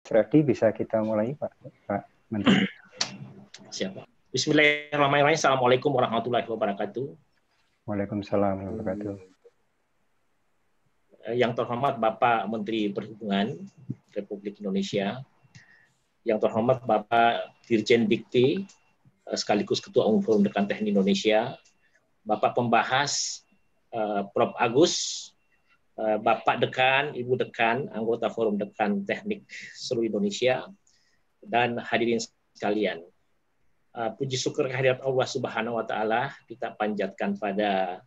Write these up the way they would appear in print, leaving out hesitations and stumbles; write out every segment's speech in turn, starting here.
Ready, bisa kita mulai, Pak Menteri. Siap. Bismillahirrahmanirrahim. Assalamualaikum warahmatullahi wabarakatuh. Waalaikumsalam warahmatullahi wabarakatuh. Yang terhormat Bapak Menteri Perhubungan Republik Indonesia, yang terhormat Bapak Dirjen Dikti sekaligus Ketua Umum Forum Dekan Teknik Indonesia, Bapak Pembahas Prof. Agus, Bapak Dekan, Ibu Dekan, anggota Forum Dekan Teknik seluruh Indonesia, dan hadirin sekalian. Puji syukur kehadirat Allah Subhanahu wa Ta'ala kita panjatkan pada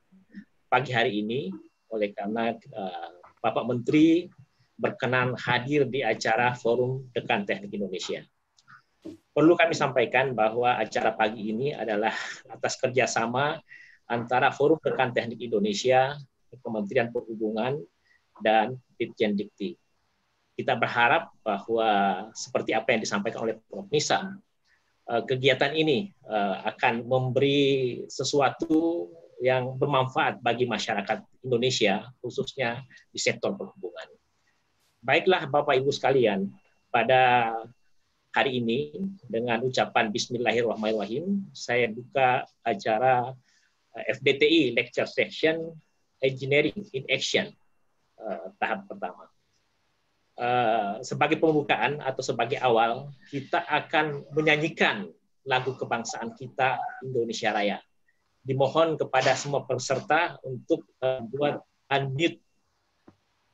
pagi hari ini, oleh karena Bapak Menteri berkenan hadir di acara Forum Dekan Teknik Indonesia. Perlu kami sampaikan bahwa acara pagi ini adalah atas kerjasama antara Forum Dekan Teknik Indonesia, Kementerian Perhubungan, dan Ditjen Dikti. Kita berharap bahwa seperti apa yang disampaikan oleh Prof. Nizam, kegiatan ini akan memberi sesuatu yang bermanfaat bagi masyarakat Indonesia, khususnya di sektor perhubungan. Baiklah Bapak Ibu sekalian, pada hari ini dengan ucapan Bismillahirrahmanirrahim, saya buka acara FDTI Lecture Session Engineering in Action tahap pertama. Sebagai pembukaan atau sebagai awal, kita akan menyanyikan lagu kebangsaan kita, Indonesia Raya. Dimohon kepada semua peserta untuk buat unmute.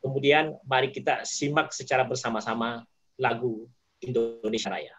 Kemudian mari kita simak secara bersama-sama lagu Indonesia Raya.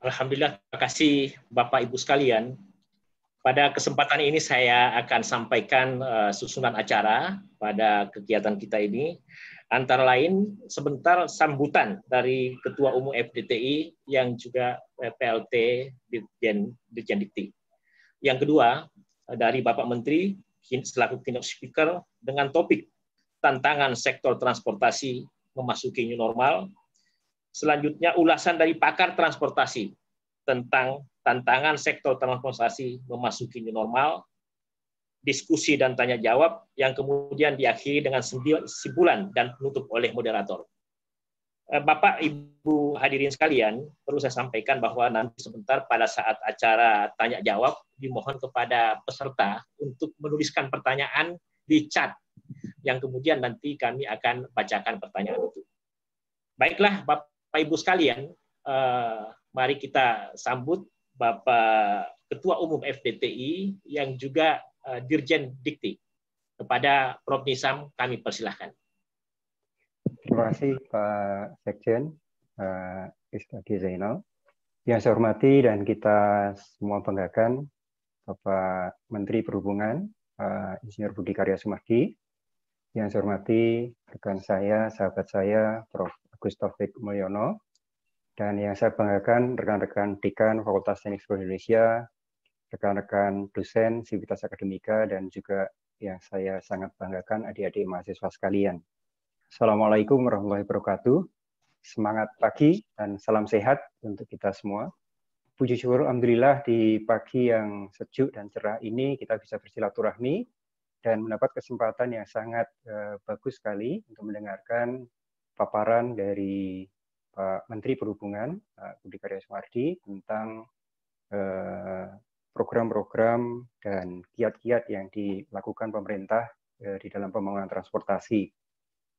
Alhamdulillah, terima kasih Bapak Ibu sekalian. Pada kesempatan ini saya akan sampaikan susunan acara pada kegiatan kita ini. Antara lain sebentar sambutan dari Ketua Umum FDTI yang juga PLT Ditjen Dikti. Yang kedua dari Bapak Menteri selaku keynote speaker dengan topik tantangan sektor transportasi memasuki new normal. Selanjutnya ulasan dari pakar transportasi tentang tantangan sektor transportasi memasuki new normal, diskusi dan tanya jawab yang kemudian diakhiri dengan kesimpulan dan penutup oleh moderator. Bapak Ibu hadirin sekalian, perlu saya sampaikan bahwa nanti sebentar pada saat acara tanya jawab dimohon kepada peserta untuk menuliskan pertanyaan di chat yang kemudian nanti kami akan bacakan pertanyaan itu. Baiklah Bapak Ibu sekalian, mari kita sambut Bapak Ketua Umum FDTI yang juga Dirjen Dikti. Kepada Prof. Nizam kami persilahkan. Terima kasih Pak Sekjen, Istadi Zainal. Yang saya hormati dan kita semua banggakan Bapak Menteri Perhubungan, Insinyur Budi Karya Sumadi. Yang saya hormati rekan saya, sahabat saya, Prof. Agus Taufik Mulyono. Dan yang saya banggakan rekan-rekan Dekan Fakultas Teknik Seluruh Indonesia, rekan-rekan dosen Sivitas Akademika, dan juga yang saya sangat banggakan adik-adik mahasiswa sekalian. Assalamualaikum warahmatullahi wabarakatuh. Semangat pagi dan salam sehat untuk kita semua. Puji syukur alhamdulillah di pagi yang sejuk dan cerah ini kita bisa bersilaturahmi dan mendapat kesempatan yang sangat bagus sekali untuk mendengarkan paparan dari Pak Menteri Perhubungan, Pak Budi Karya Sumadi, tentang program-program dan kiat-kiat yang dilakukan pemerintah di dalam pembangunan transportasi.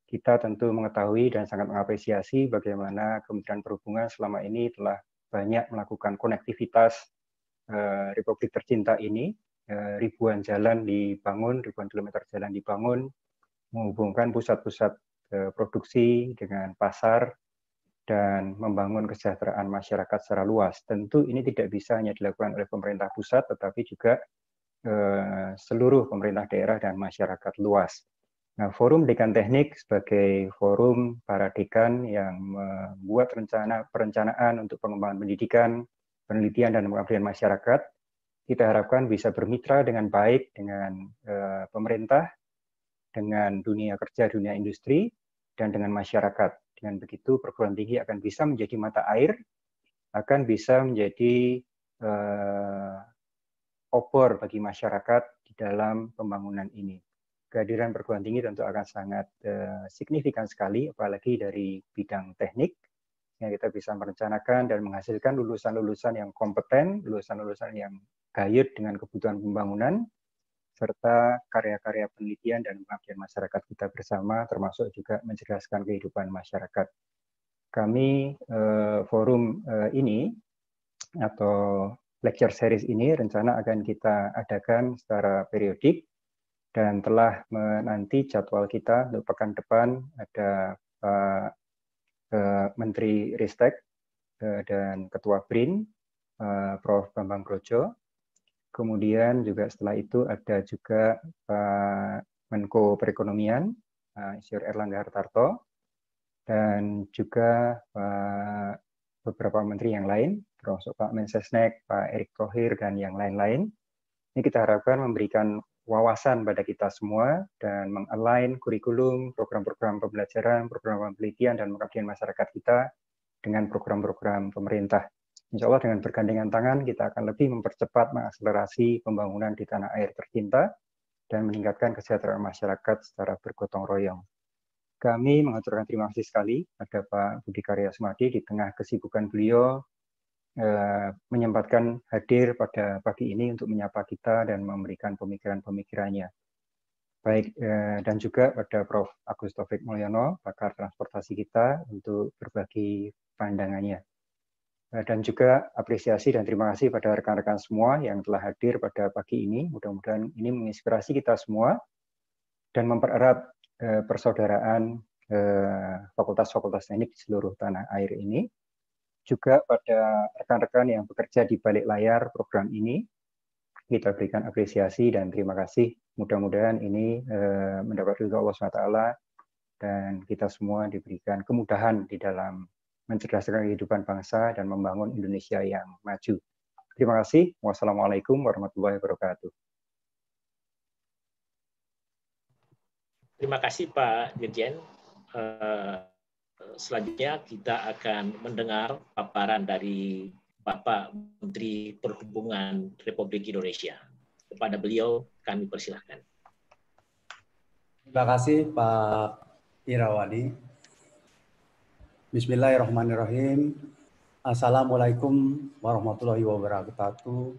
Kita tentu mengetahui dan sangat mengapresiasi bagaimana Kementerian Perhubungan selama ini telah banyak melakukan konektivitas Republik tercinta ini. Ribuan jalan dibangun, ribuan kilometer jalan dibangun, menghubungkan pusat-pusat produksi dengan pasar, dan membangun kesejahteraan masyarakat secara luas. Tentu ini tidak bisa hanya dilakukan oleh pemerintah pusat, tetapi juga seluruh pemerintah daerah dan masyarakat luas. Nah, Forum Dekan Teknik sebagai forum para dekan yang membuat perencanaan untuk pengembangan pendidikan, penelitian, dan pengabdian masyarakat, kita harapkan bisa bermitra dengan baik dengan pemerintah, dengan dunia kerja, dunia industri, dan dengan masyarakat. Dengan begitu, perguruan tinggi akan bisa menjadi mata air, akan bisa menjadi obor bagi masyarakat di dalam pembangunan ini. Kehadiran perguruan tinggi tentu akan sangat signifikan sekali, apalagi dari bidang teknik, yang kita bisa merencanakan dan menghasilkan lulusan-lulusan yang kompeten, lulusan-lulusan yang gayut dengan kebutuhan pembangunan, serta karya-karya penelitian dan pengabdian masyarakat kita bersama, termasuk juga mencerdaskan kehidupan masyarakat. Kami forum ini atau lecture series ini rencana akan kita adakan secara periodik, dan telah menanti jadwal kita untuk pekan depan ada Pak Menteri Ristek dan Ketua BRIN, Prof. Bambang Brojo. Kemudian juga setelah itu ada juga Pak Menko Perekonomian, Insinyur Erlangga Hartarto, dan juga beberapa menteri yang lain, termasuk Pak Mensesnek, Pak Erick Thohir, dan yang lain-lain. Ini kita harapkan memberikan wawasan pada kita semua dan mengalign kurikulum, program-program pembelajaran, program penelitian, dan pengabdian masyarakat kita dengan program-program pemerintah. Insya Allah dengan bergandengan tangan kita akan lebih mempercepat mengakselerasi pembangunan di tanah air tercinta dan meningkatkan kesejahteraan masyarakat secara bergotong royong. Kami mengaturkan terima kasih sekali pada Pak Budi Karya Sumadi di tengah kesibukan beliau menyempatkan hadir pada pagi ini untuk menyapa kita dan memberikan pemikiran-pemikirannya. Baik, dan juga pada Prof. Agus Taufik Mulyono, pakar transportasi kita, untuk berbagi pandangannya. Dan juga apresiasi dan terima kasih pada rekan-rekan semua yang telah hadir pada pagi ini. Mudah-mudahan ini menginspirasi kita semua dan mempererat persaudaraan fakultas-fakultas teknik di seluruh tanah air ini. Juga pada rekan-rekan yang bekerja di balik layar program ini, kita berikan apresiasi dan terima kasih. Mudah-mudahan ini mendapat ridho Allah SWT dan kita semua diberikan kemudahan di dalam mencerdaskan kehidupan bangsa dan membangun Indonesia yang maju. Terima kasih. Wassalamualaikum warahmatullahi wabarakatuh. Terima kasih Pak Dirjen. Selanjutnya kita akan mendengar paparan dari Bapak Menteri Perhubungan Republik Indonesia. Kepada beliau kami persilahkan. Terima kasih Pak Irawadi. Bismillahirrahmanirrahim. Assalamualaikum warahmatullahi wabarakatuh.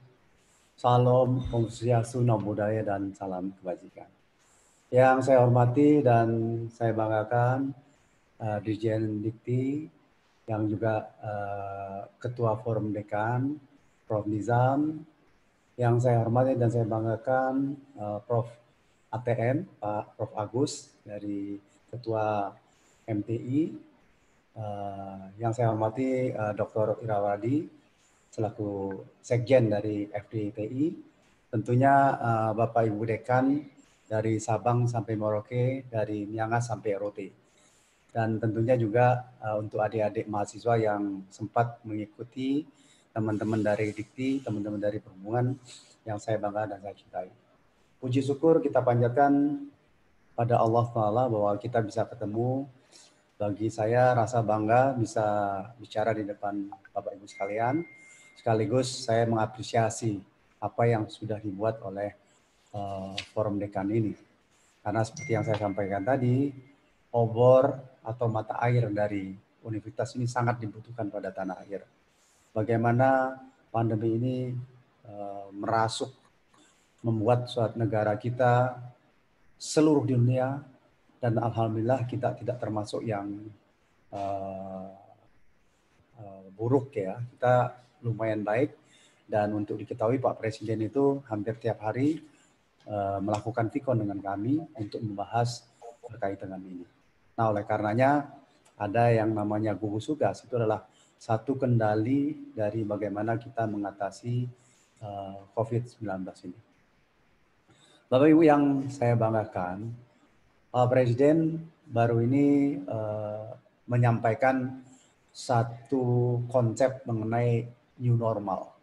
Salam, Om Swastiastu, Namo Buddhaya, dan salam kebajikan. Yang saya hormati dan saya banggakan Dirjen Dikti, yang juga Ketua Forum Dekan, Prof. Nizam, yang saya hormati dan saya banggakan Prof. ATM, Pak Prof. Agus, dari Ketua MTI, yang saya hormati Dr. Irawadi, selaku Sekjen dari FDIPI, tentunya Bapak Ibu Dekan dari Sabang sampai Merauke, dari Miangas sampai Rote. Dan tentunya juga untuk adik-adik mahasiswa yang sempat mengikuti, teman-teman dari Dikti, teman-teman dari Perhubungan yang saya bangga dan saya cintai. Puji syukur kita panjatkan pada Allah Ta'ala bahwa kita bisa ketemu. Bagi saya rasa bangga bisa bicara di depan Bapak Ibu sekalian. Sekaligus saya mengapresiasi apa yang sudah dibuat oleh Forum Dekan ini. Karena seperti yang saya sampaikan tadi, obor atau mata air dari universitas ini sangat dibutuhkan pada tanah air. Bagaimana pandemi ini merasuk, membuat suatu negara kita seluruh dunia, dan alhamdulillah kita tidak termasuk yang buruk ya, kita lumayan baik. Dan untuk diketahui Pak Presiden itu hampir tiap hari melakukan vikon dengan kami untuk membahas terkait dengan ini. Nah, oleh karenanya ada yang namanya gugus tugas, itu adalah satu kendali dari bagaimana kita mengatasi COVID-19 ini. Bapak Ibu yang saya banggakan, Pak Presiden baru ini menyampaikan satu konsep mengenai new normal.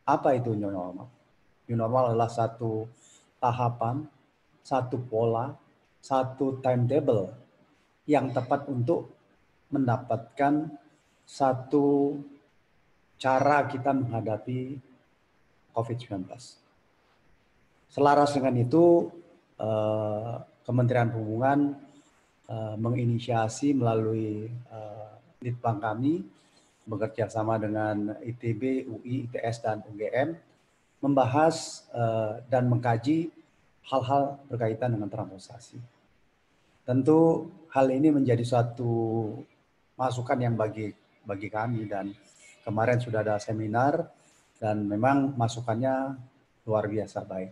Apa itu new normal? New normal adalah satu tahapan, satu pola, satu timetable yang tepat untuk mendapatkan satu cara kita menghadapi COVID-19. Selaras dengan itu, Kementerian Perhubungan menginisiasi melalui Litbang kami bekerja sama dengan ITB, UI, ITS, dan UGM membahas dan mengkaji hal-hal berkaitan dengan transportasi. Tentu hal ini menjadi suatu masukan yang bagi kami, dan kemarin sudah ada seminar dan memang masukannya luar biasa baik.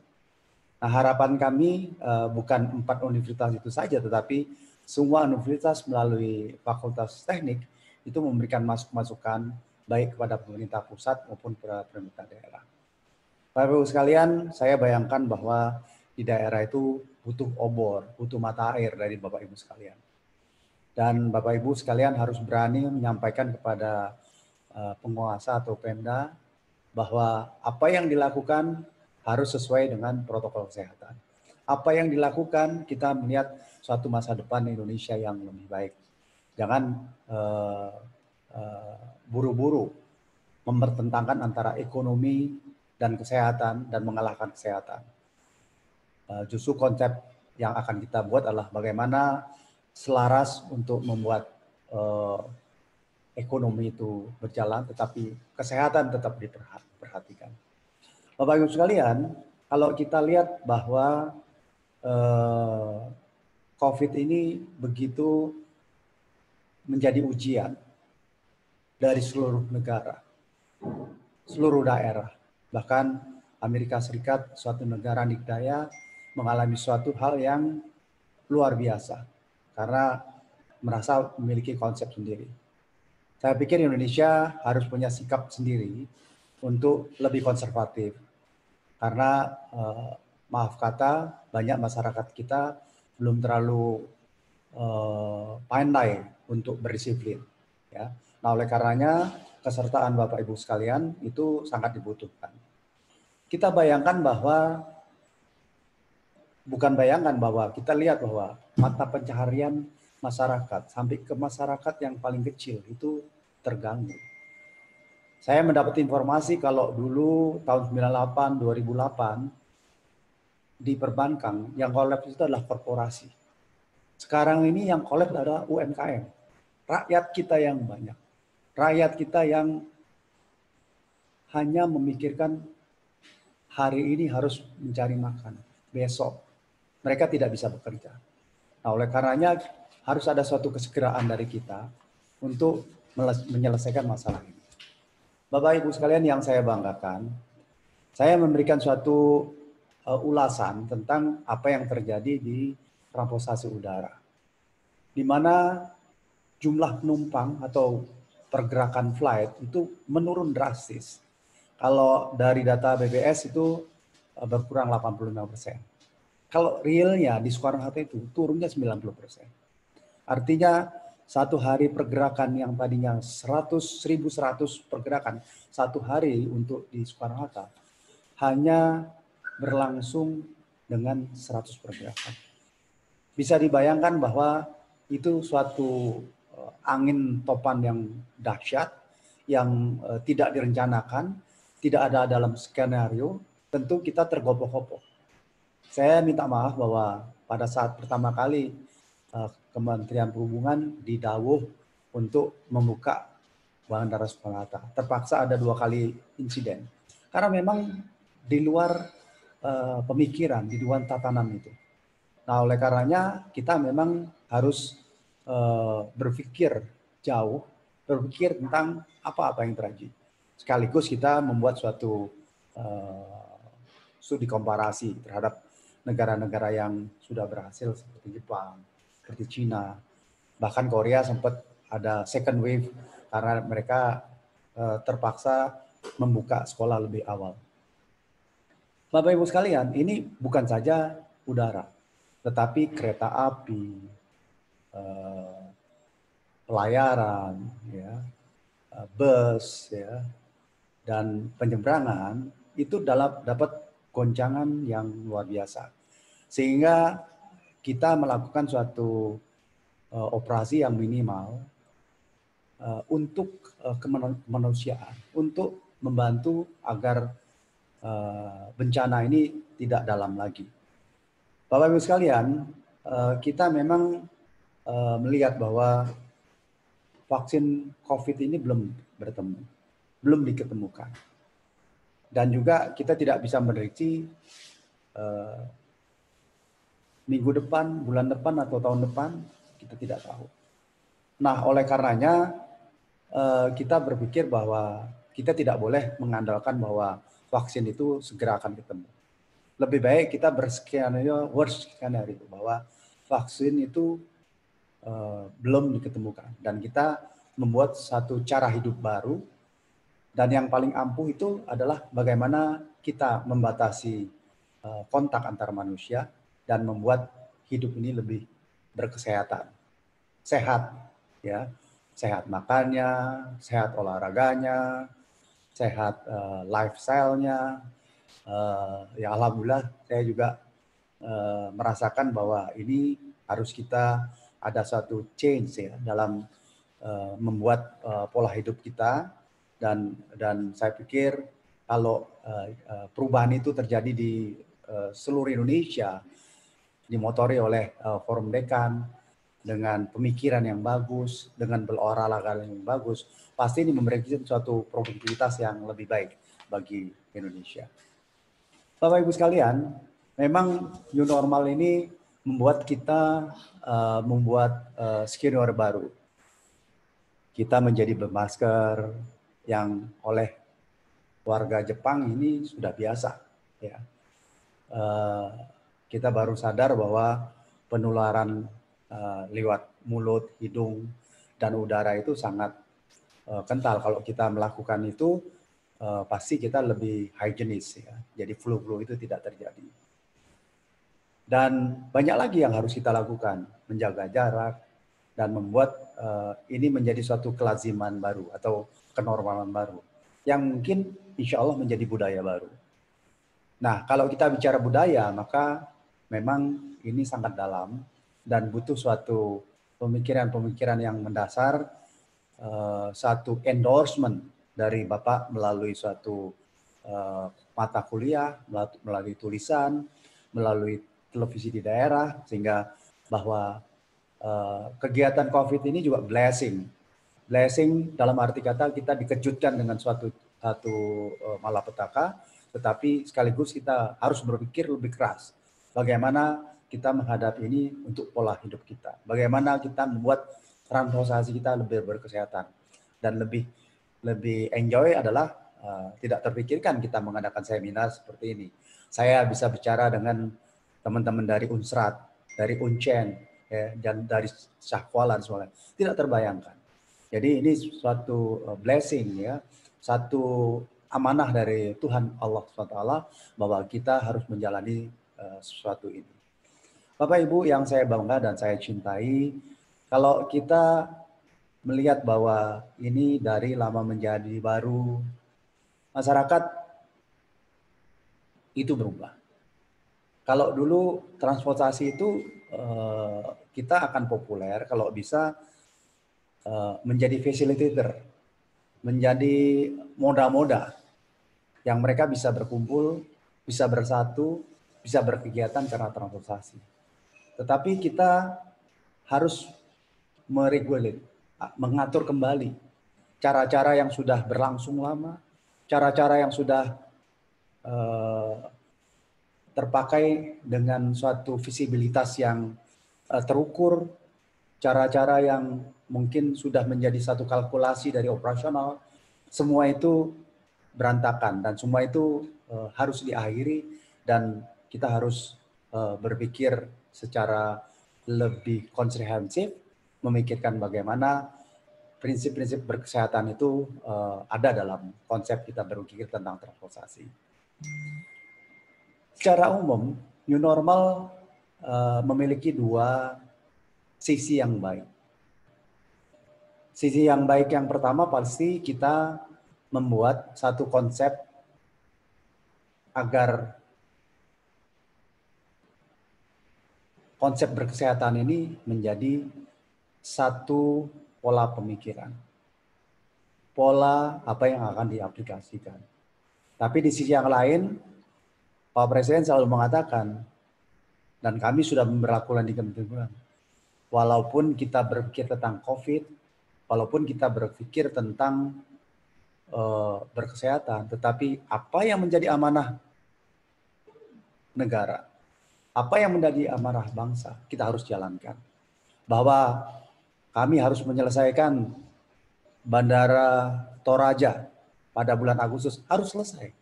Nah, harapan kami bukan 4 universitas itu saja, tetapi semua universitas melalui Fakultas Teknik itu memberikan masukan baik kepada pemerintah pusat maupun kepada pemerintah daerah. Bapak Ibu sekalian, saya bayangkan bahwa di daerah itu butuh obor, butuh mata air dari Bapak Ibu sekalian. Dan Bapak Ibu sekalian harus berani menyampaikan kepada penguasa atau Pemda bahwa apa yang dilakukan harus sesuai dengan protokol kesehatan. Apa yang dilakukan, kita melihat suatu masa depan Indonesia yang lebih baik. Jangan buru-buru mempertentangkan antara ekonomi dan kesehatan dan mengalahkan kesehatan. Justru konsep yang akan kita buat adalah bagaimana selaras untuk membuat ekonomi itu berjalan, tetapi kesehatan tetap diperhatikan. Bapak Ibu sekalian, kalau kita lihat bahwa COVID ini begitu menjadi ujian dari seluruh negara, seluruh daerah, bahkan Amerika Serikat, suatu negara adidaya, mengalami suatu hal yang luar biasa karena merasa memiliki konsep sendiri. Saya pikir Indonesia harus punya sikap sendiri untuk lebih konservatif. Karena maaf kata, banyak masyarakat kita belum terlalu pandai untuk berdisiplin. Ya. Nah, oleh karenanya kesertaan Bapak Ibu sekalian itu sangat dibutuhkan. Kita bayangkan bahwa, kita lihat bahwa mata pencaharian masyarakat sampai ke masyarakat yang paling kecil itu terganggu. Saya mendapat informasi kalau dulu tahun 98, 2008 di perbankan yang kolaps itu adalah korporasi. Sekarang ini yang kolaps adalah UMKM. Rakyat kita yang banyak. Rakyat kita yang hanya memikirkan hari ini harus mencari makan. Besok mereka tidak bisa bekerja. Nah, oleh karenanya harus ada suatu kesegeraan dari kita untuk menyelesaikan masalah ini. Bapak Ibu sekalian yang saya banggakan, saya memberikan suatu ulasan tentang apa yang terjadi di transportasi udara, di mana jumlah penumpang atau pergerakan flight itu menurun drastis. Kalau dari data BPS itu berkurang 85%. Kalau realnya di Soekarno-Hatta itu turunnya 90%. Artinya satu hari pergerakan yang tadinya 1.100 pergerakan satu hari untuk di Soekarno-Hatta hanya berlangsung dengan 100 pergerakan. Bisa dibayangkan bahwa itu suatu angin topan yang dahsyat, yang tidak direncanakan, tidak ada dalam skenario, tentu kita tergopoh-gopoh. Saya minta maaf bahwa pada saat pertama kali Kementerian Perhubungan didawuh untuk membuka Bandara Soekarno-Hatta, terpaksa ada 2 kali insiden. Karena memang di luar pemikiran, di luar tatanan itu. Nah, oleh karenanya kita memang harus berpikir jauh, berpikir tentang apa-apa yang terjadi. Sekaligus kita membuat suatu studi komparasi terhadap negara-negara yang sudah berhasil seperti Jepang, seperti Cina, bahkan Korea sempat ada second wave karena mereka terpaksa membuka sekolah lebih awal. Bapak Ibu sekalian, ini bukan saja udara, tetapi kereta api, pelayaran, ya, bus, ya, dan penyeberangan itu dapat goncangan yang luar biasa. Sehingga kita melakukan suatu operasi yang minimal untuk kemanusiaan, untuk membantu agar bencana ini tidak dalam lagi. Bapak Ibu sekalian, kita memang melihat bahwa vaksin COVID ini belum diketemukan. Dan juga kita tidak bisa memprediksi minggu depan, bulan depan, atau tahun depan, kita tidak tahu. Nah, oleh karenanya kita berpikir bahwa kita tidak boleh mengandalkan bahwa vaksin itu segera akan ketemu. Lebih baik kita berskenario worst skenario bahwa vaksin itu belum diketemukan dan kita membuat satu cara hidup baru, dan yang paling ampuh itu adalah bagaimana kita membatasi kontak antar manusia dan membuat hidup ini lebih berkesehatan, sehat, ya, sehat makannya, sehat olahraganya, sehat lifestyle-nya. Ya alhamdulillah saya juga merasakan bahwa ini harus kita ada suatu change ya dalam membuat pola hidup kita, dan saya pikir kalau perubahan itu terjadi di seluruh Indonesia, dimotori oleh Forum Dekan dengan pemikiran yang bagus, dengan berolahraga yang bagus, pasti ini memberikan suatu produktivitas yang lebih baik bagi Indonesia. Bapak Ibu sekalian, memang new normal ini membuat kita membuat skenario baru. Kita menjadi bermasker yang oleh warga Jepang ini sudah biasa. Ya. Kita baru sadar bahwa penularan lewat mulut, hidung, dan udara itu sangat kental. Kalau kita melakukan itu, pasti kita lebih higienis, ya. Jadi flu-flu itu tidak terjadi. Dan banyak lagi yang harus kita lakukan, menjaga jarak, dan membuat ini menjadi suatu kelaziman baru atau kenormalan baru, yang mungkin insya Allah menjadi budaya baru. Nah, kalau kita bicara budaya, maka memang ini sangat dalam, dan butuh suatu pemikiran-pemikiran yang mendasar, satu endorsement dari Bapak melalui suatu mata kuliah, melalui tulisan, melalui televisi di daerah, sehingga bahwa kegiatan COVID ini juga blessing. Blessing dalam arti kata kita dikejutkan dengan suatu malapetaka, tetapi sekaligus kita harus berpikir lebih keras. Bagaimana kita menghadapi ini untuk pola hidup kita. Bagaimana kita membuat transportasi kita lebih berkesehatan. Dan lebih enjoy adalah tidak terpikirkan kita mengadakan seminar seperti ini. Saya bisa bicara dengan teman-teman dari Unsrat, dari Uncen, ya, dan dari Syahkuala dan semuanya. Tidak terbayangkan. Jadi ini suatu blessing ya, satu amanah dari Tuhan Allah SWT bahwa kita harus menjalani sesuatu ini. Bapak Ibu yang saya bangga dan saya cintai, kalau kita melihat bahwa ini dari lama menjadi baru, masyarakat itu berubah. Kalau dulu transportasi itu kita akan populer kalau bisa menjadi facilitator, menjadi moda-moda yang mereka bisa berkumpul, bisa bersatu, bisa berkegiatan karena transportasi. Tetapi kita harus meregulate, mengatur kembali cara-cara yang sudah berlangsung lama, cara-cara yang sudah terpakai dengan suatu visibilitas yang terukur, cara-cara yang mungkin sudah menjadi satu kalkulasi dari operasional, semua itu berantakan dan semua itu harus diakhiri dan kita harus berpikir secara lebih komprehensif, memikirkan bagaimana prinsip-prinsip berkesehatan itu ada dalam konsep kita berpikir tentang transportasi. Secara umum, new normal memiliki dua sisi yang baik. Sisi yang baik yang pertama pasti kita membuat satu konsep agar konsep berkesehatan ini menjadi satu pola pemikiran. Pola apa yang akan diaplikasikan. Tapi di sisi yang lain, Pak Presiden selalu mengatakan, dan kami sudah memberlakukan di Kementerian, walaupun kita berpikir tentang COVID, walaupun kita berpikir tentang berkesehatan, tetapi apa yang menjadi amanah negara, apa yang menjadi amanah bangsa, kita harus jalankan. Bahwa kami harus menyelesaikan Bandara Toraja pada bulan Agustus, harus selesai.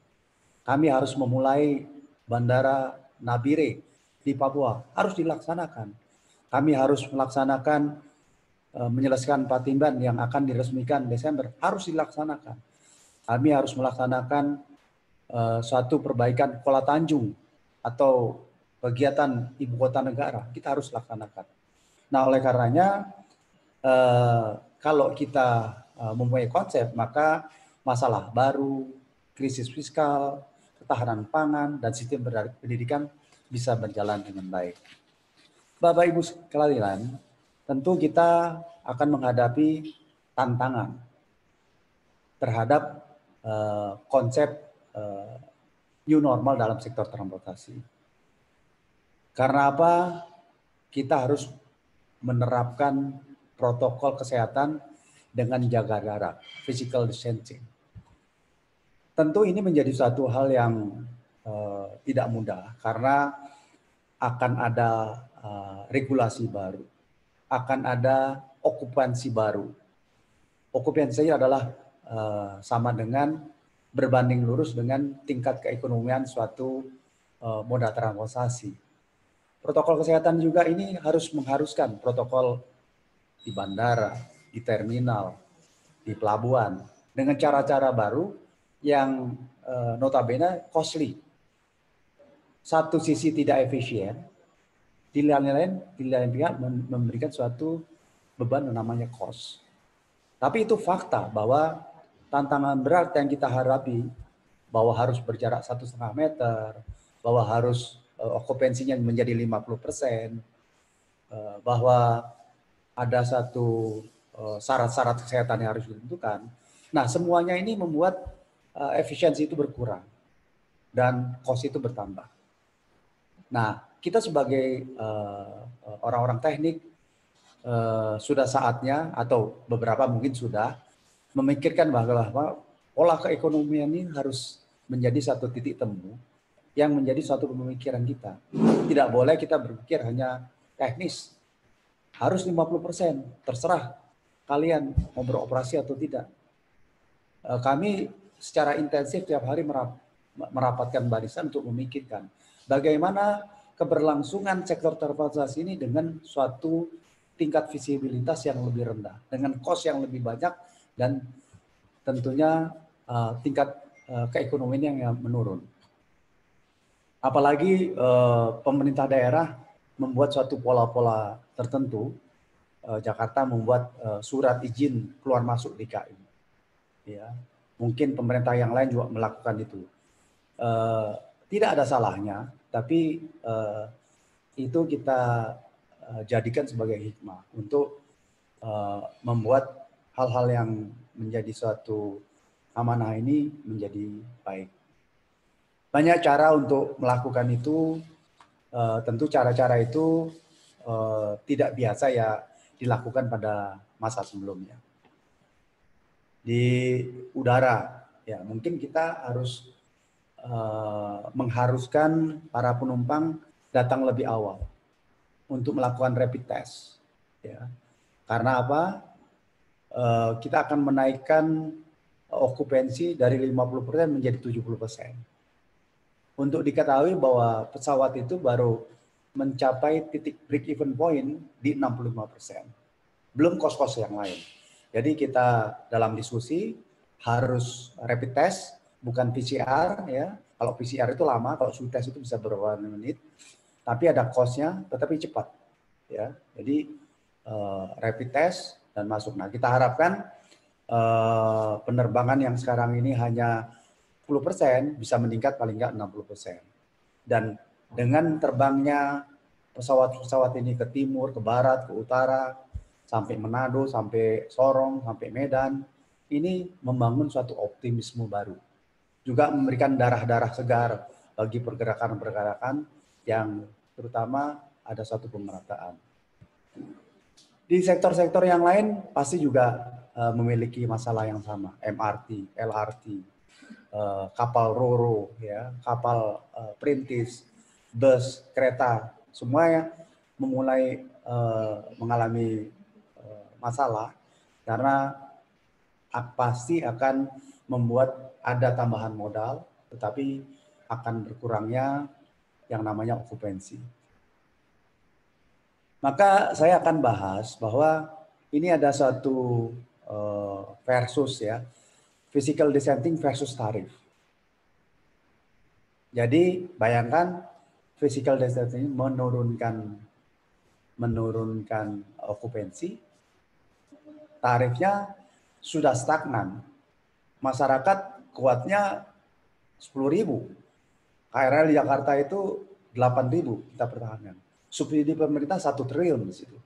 Kami harus memulai Bandara Nabire di Papua, harus dilaksanakan. Kami harus melaksanakan menyelesaikan Patimban yang akan diresmikan Desember, harus dilaksanakan. Kami harus melaksanakan suatu perbaikan Kuala Tanjung atau kegiatan ibu kota negara, kita harus laksanakan. Nah, oleh karenanya kalau kita mempunyai konsep, maka masalah baru, krisis fiskal, ketahanan pangan, dan sistem pendidikan bisa berjalan dengan baik. Bapak Ibu sekalian, tentu kita akan menghadapi tantangan terhadap konsep new normal dalam sektor transportasi. Karena apa? Kita harus menerapkan protokol kesehatan dengan jaga jarak, physical distancing. Tentu ini menjadi suatu hal yang tidak mudah karena akan ada regulasi baru, akan ada okupansi baru. Okupansi adalah sama dengan berbanding lurus dengan tingkat keekonomian suatu moda transportasi. Protokol kesehatan juga ini harus mengharuskan protokol di bandara, di terminal, di pelabuhan dengan cara-cara baru yang notabene costly. Satu sisi tidak efisien, di lain pihak memberikan suatu beban yang namanya cost. Tapi itu fakta bahwa tantangan berat yang kita hadapi, bahwa harus berjarak 1,5 meter, bahwa harus okupansinya menjadi 50%, bahwa ada satu syarat-syarat kesehatan yang harus ditentukan. Nah, semuanya ini membuat efisiensi itu berkurang dan cost itu bertambah. Nah, kita sebagai orang-orang teknik sudah saatnya, atau beberapa mungkin sudah, memikirkan bahwa pola keekonomian ini harus menjadi satu titik temu yang menjadi suatu pemikiran kita. Tidak boleh kita berpikir hanya teknis. Harus 50%, terserah kalian mau beroperasi atau tidak. Kami secara intensif tiap hari merapatkan barisan untuk memikirkan bagaimana keberlangsungan sektor transportasi ini dengan suatu tingkat visibilitas yang lebih rendah dengan cost yang lebih banyak dan tentunya tingkat keekonomian yang menurun. Apalagi pemerintah daerah membuat suatu pola-pola tertentu. Jakarta membuat surat izin keluar masuk DKI. Ya, mungkin pemerintah yang lain juga melakukan itu. Tidak ada salahnya, tapi itu kita jadikan sebagai hikmah untuk membuat hal-hal yang menjadi suatu amanah ini menjadi baik. Banyak cara untuk melakukan itu. Tentu cara-cara itu tidak biasa ya dilakukan pada masa sebelumnya. Di udara, ya mungkin kita harus mengharuskan para penumpang datang lebih awal untuk melakukan rapid test. Ya. Karena apa? Kita akan menaikkan okupansi dari 50% menjadi 70%. Untuk diketahui bahwa pesawat itu baru mencapai titik break even point di 65%. Belum kos-kos yang lain. Jadi kita dalam diskusi harus rapid test, bukan PCR ya. Kalau PCR itu lama, kalau swab test itu bisa beberapa menit. Tapi ada kosnya, tetapi cepat. Ya, jadi rapid test dan masuk. Nah, kita harapkan penerbangan yang sekarang ini hanya 10% bisa meningkat paling nggak 60%. Dan dengan terbangnya pesawat-pesawat ini ke timur, ke barat, ke utara, sampai Manado, sampai Sorong, sampai Medan, ini membangun suatu optimisme baru. Juga memberikan darah-darah segar bagi pergerakan-pergerakan yang terutama ada suatu pemerataan. Di sektor-sektor yang lain pasti juga memiliki masalah yang sama, MRT, LRT, kapal Roro, ya, kapal perintis, bus, kereta, semua yang memulai mengalami masalah karena pasti akan membuat ada tambahan modal, tetapi akan berkurangnya yang namanya okupansi. Maka saya akan bahas bahwa ini ada satu versus ya, physical distancing versus tarif. Jadi bayangkan physical distancing menurunkan okupansi, tarifnya sudah stagnan. Masyarakat kuatnya 10.000. KRL di Jakarta itu 8.000 kita pertahankan. Subsidi pemerintah 1 triliun di situ.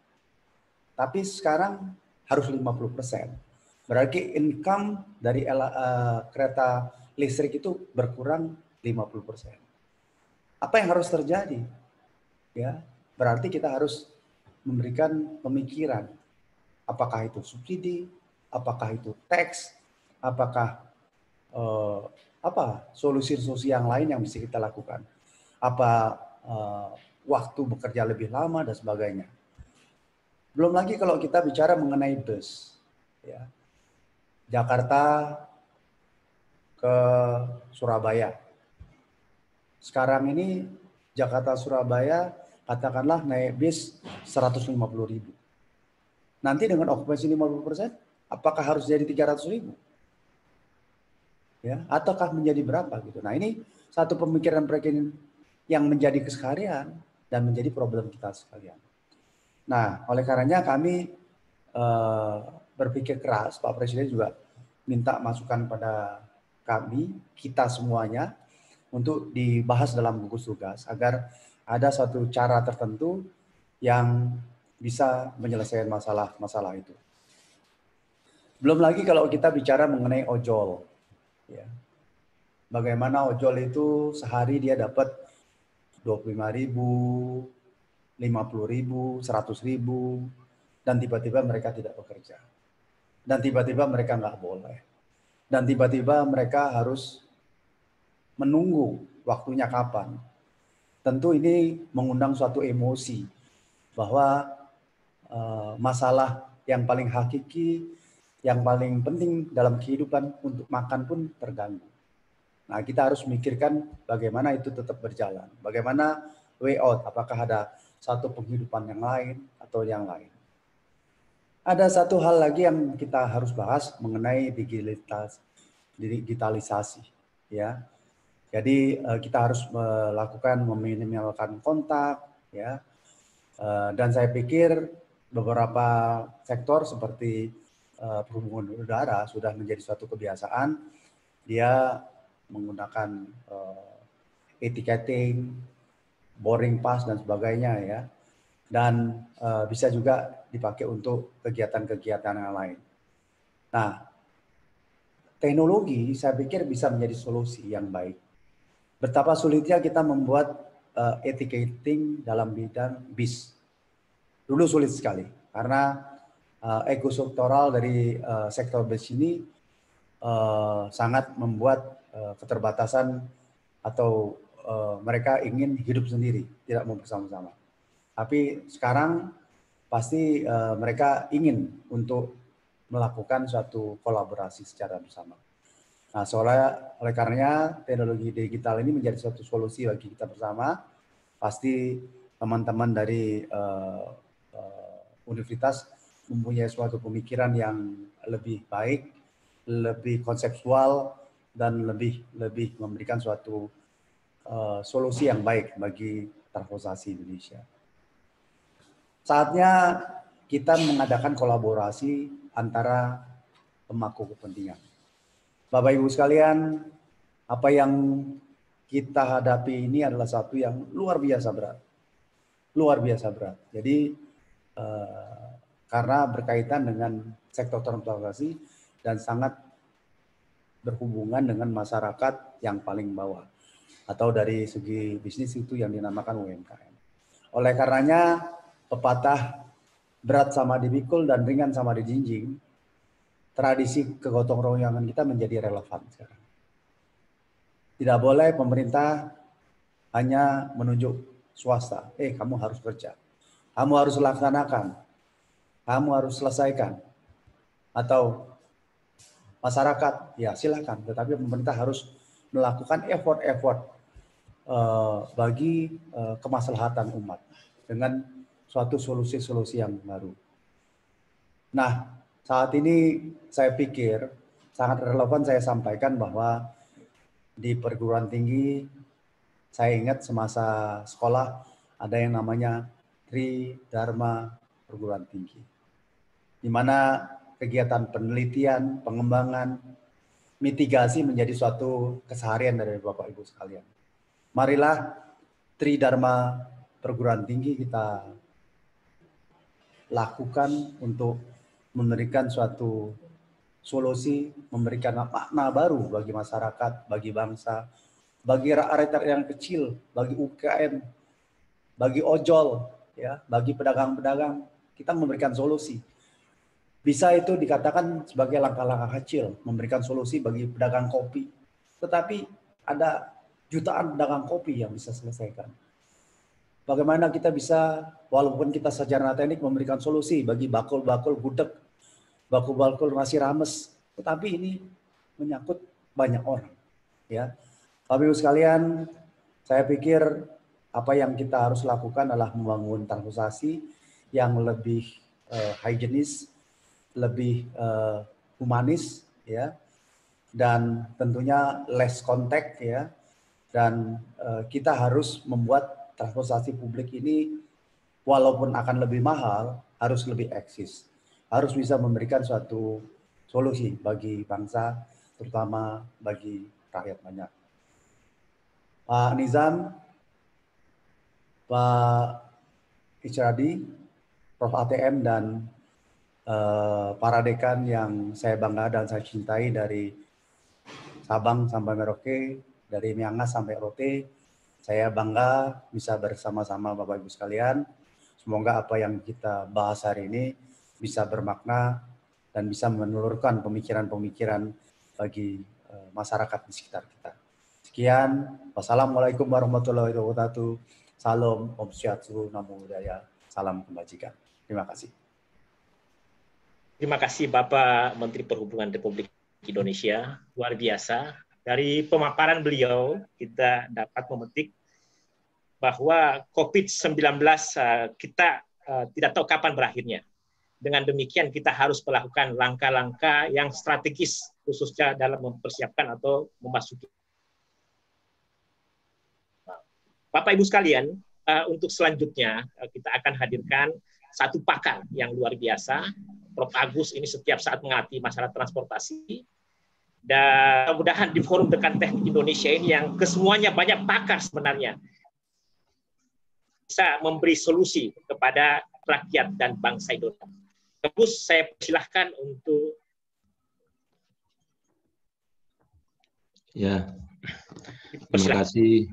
Tapi sekarang harus 50%. Berarti income dari kereta listrik itu berkurang 50%. Apa yang harus terjadi? Ya, berarti kita harus memberikan pemikiran. Apakah itu subsidi? Apakah itu tax? Apakah solusi-solusi yang lain yang bisa kita lakukan? Apa waktu bekerja lebih lama dan sebagainya? Belum lagi kalau kita bicara mengenai bus, ya. Jakarta ke Surabaya. Sekarang ini Jakarta Surabaya katakanlah naik bis 150.000. Nanti dengan okupansi 50%, apakah harus jadi 300.000? Ya, ataukah menjadi berapa gitu. Nah, ini satu pemikiran yang menjadi keseharian dan menjadi problem kita sekalian. Nah, oleh karenanya kami berpikir keras, Pak Presiden juga minta masukan pada kami, kita semuanya, untuk dibahas dalam gugus tugas agar ada suatu cara tertentu yang bisa menyelesaikan masalah-masalah itu. Belum lagi kalau kita bicara mengenai ojol. Ya. Bagaimana ojol itu sehari dia dapat 25.000, 50.000, 100.000, dan tiba-tiba mereka tidak bekerja. Dan tiba-tiba mereka nggak boleh. Dan tiba-tiba mereka harus menunggu waktunya kapan. Tentu ini mengundang suatu emosi bahwa masalah yang paling hakiki, yang paling penting dalam kehidupan untuk makan pun terganggu. Nah, kita harus memikirkan bagaimana itu tetap berjalan. Bagaimana way out, apakah ada satu penghidupan yang lain atau yang lain. Ada satu hal lagi yang kita harus bahas mengenai digitalisasi, ya. Jadi kita harus melakukan meminimalkan kontak, ya. Dan saya pikir beberapa sektor seperti perhubungan udara sudah menjadi suatu kebiasaan. Dia menggunakan ticketing, boarding pass dan sebagainya, ya. Dan bisa juga dipakai untuk kegiatan-kegiatan yang lain. Nah, teknologi saya pikir bisa menjadi solusi yang baik. Betapa sulitnya kita membuat ticketing dalam bidang bis. Dulu sulit sekali karena ekostruktural dari sektor bis ini sangat membuat keterbatasan atau mereka ingin hidup sendiri, tidak mau bersama-sama. Tapi sekarang pasti mereka ingin untuk melakukan suatu kolaborasi secara bersama. Nah, oleh karenanya teknologi digital ini menjadi suatu solusi bagi kita bersama. Pasti teman-teman dari universitas mempunyai suatu pemikiran yang lebih baik, lebih konseptual, dan lebih memberikan suatu solusi yang baik bagi transportasi Indonesia. Saatnya kita mengadakan kolaborasi antara pemangku kepentingan. Bapak Ibu sekalian, apa yang kita hadapi ini adalah satu yang luar biasa berat. Luar biasa berat. Jadi karena berkaitan dengan sektor transportasi dan sangat berhubungan dengan masyarakat yang paling bawah. Atau dari segi bisnis itu yang dinamakan UMKM. Oleh karenanya, pepatah berat sama dipikul dan ringan sama dijinjing, tradisi kegotong royongan kita menjadi relevan sekarang. Tidak boleh pemerintah hanya menunjuk swasta, kamu harus kerja, kamu harus laksanakan, kamu harus selesaikan. Atau masyarakat, ya silakan, tetapi pemerintah harus melakukan effort bagi kemaslahatan umat dengan suatu solusi-solusi yang baru. Nah, saat ini saya pikir sangat relevan saya sampaikan bahwa di perguruan tinggi, saya ingat semasa sekolah ada yang namanya Tridharma Perguruan Tinggi, di mana kegiatan penelitian, pengembangan, mitigasi menjadi suatu keseharian dari Bapak Ibu sekalian. Marilah Tridharma Perguruan Tinggi kita lakukan untuk memberikan suatu solusi, memberikan makna baru bagi masyarakat, bagi bangsa, bagi rakyat yang kecil, bagi UKM, bagi ojol, ya, bagi pedagang-pedagang. Kita memberikan solusi. Bisa itu dikatakan sebagai langkah-langkah kecil, memberikan solusi bagi pedagang kopi. Tetapi ada jutaan pedagang kopi yang bisa selesaikan. Bagaimana kita bisa, walaupun kita sarjana teknik, memberikan solusi bagi bakul-bakul gudeg, bakul-bakul nasi rames, tetapi ini menyangkut banyak orang. Ya, Bapak Ibu sekalian, saya pikir apa yang kita harus lakukan adalah membangun transportasi yang lebih higienis, lebih humanis, ya, dan tentunya less contact, ya, dan kita harus membuat transportasi publik ini walaupun akan lebih mahal, harus lebih eksis. Harus bisa memberikan suatu solusi bagi bangsa, terutama bagi rakyat banyak. Pak Nizam, Pak Icradi, Prof. ATM, dan para dekan yang saya bangga dan saya cintai dari Sabang sampai Merauke, dari Miangas sampai Rote. Saya bangga bisa bersama-sama Bapak Ibu sekalian. Semoga apa yang kita bahas hari ini bisa bermakna dan bisa menelurkan pemikiran-pemikiran bagi masyarakat di sekitar kita. Sekian, wassalamualaikum warahmatullahi wabarakatuh. Salam, Om Swastiastu, Namo Buddhaya, salam kebajikan. Terima kasih. Terima kasih Bapak Menteri Perhubungan Republik Indonesia, luar biasa. Dari pemaparan beliau, kita dapat memetik bahwa COVID-19 kita tidak tahu kapan berakhirnya. dengan demikian kita harus melakukan langkah-langkah yang strategis khususnya dalam mempersiapkan atau memasuki. Bapak Ibu sekalian, untuk selanjutnya kita akan hadirkan satu pakar yang luar biasa. Prof. Agus ini setiap saat mengerti masalah transportasi. Dan mudah-mudahan di Forum Dekan Teknik Indonesia ini yang kesemuanya banyak pakar sebenarnya bisa memberi solusi kepada rakyat dan bangsa Indonesia. Terus saya persilahkan untuk. Ya, terima kasih.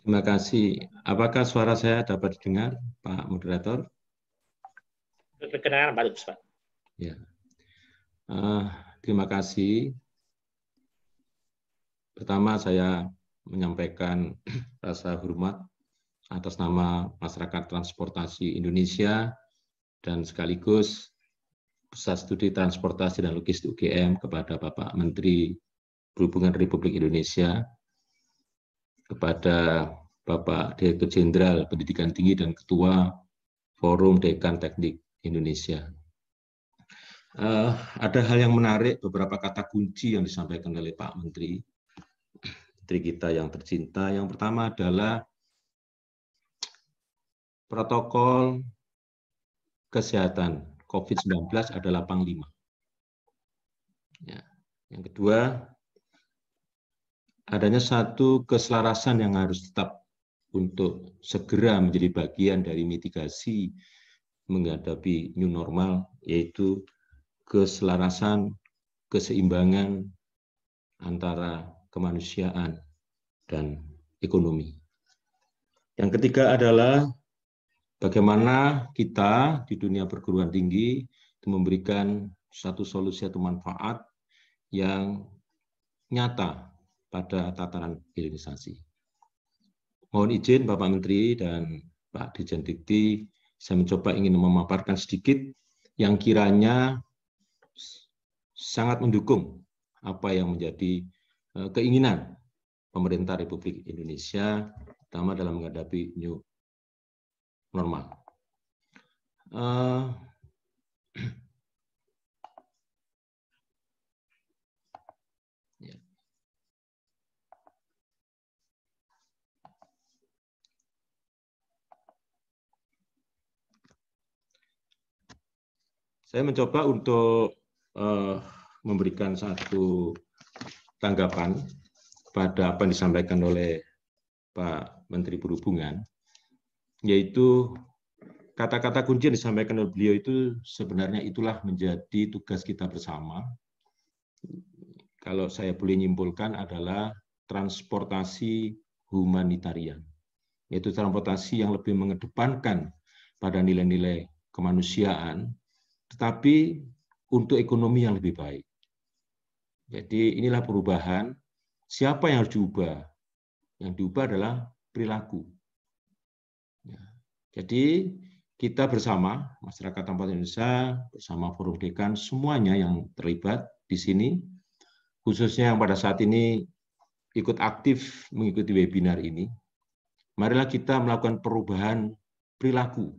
Terima kasih. Apakah suara saya dapat didengar, Pak Moderator? Kedengaran bagus, Pak. Ya. Terima kasih. Pertama saya menyampaikan rasa hormat atas nama Masyarakat Transportasi Indonesia dan sekaligus Pusat Studi Transportasi dan Logistik UGM kepada Bapak Menteri Perhubungan Republik Indonesia, kepada Bapak Direktur Jenderal Pendidikan Tinggi dan Ketua Forum Dekan Teknik Indonesia. Ada hal yang menarik, beberapa kata kunci yang disampaikan oleh Pak Menteri kita yang tercinta. Yang pertama adalah protokol kesehatan COVID-19 adalah Panglima. Ya. Yang kedua, adanya satu keselarasan yang harus tetap untuk segera menjadi bagian dari mitigasi menghadapi new normal, yaitu keselarasan, keseimbangan antara kemanusiaan dan ekonomi. Yang ketiga adalah bagaimana kita di dunia perguruan tinggi memberikan satu solusi atau manfaat yang nyata pada tataran hilirisasi. Mohon izin Bapak Menteri dan Pak Dirjen Dikti, saya mencoba ingin memaparkan sedikit yang kiranya sangat mendukung apa yang menjadi keinginan pemerintah Republik Indonesia, terutama dalam menghadapi new normal. Saya mencoba untuk memberikan satu tanggapan kepada apa yang disampaikan oleh Pak Menteri Perhubungan, yaitu kata-kata kunci yang disampaikan oleh beliau itu sebenarnya itulah menjadi tugas kita bersama. Kalau saya boleh nyimpulkan adalah transportasi humanitarian, yaitu transportasi yang lebih mengedepankan pada nilai-nilai kemanusiaan, tetapi untuk ekonomi yang lebih baik. Jadi inilah perubahan. Siapa yang harus diubah? Yang diubah adalah perilaku. Ya. Jadi kita bersama, masyarakat Transportasi Indonesia, bersama Forum Dekan, semuanya yang terlibat di sini, khususnya yang pada saat ini ikut aktif mengikuti webinar ini, marilah kita melakukan perubahan perilaku.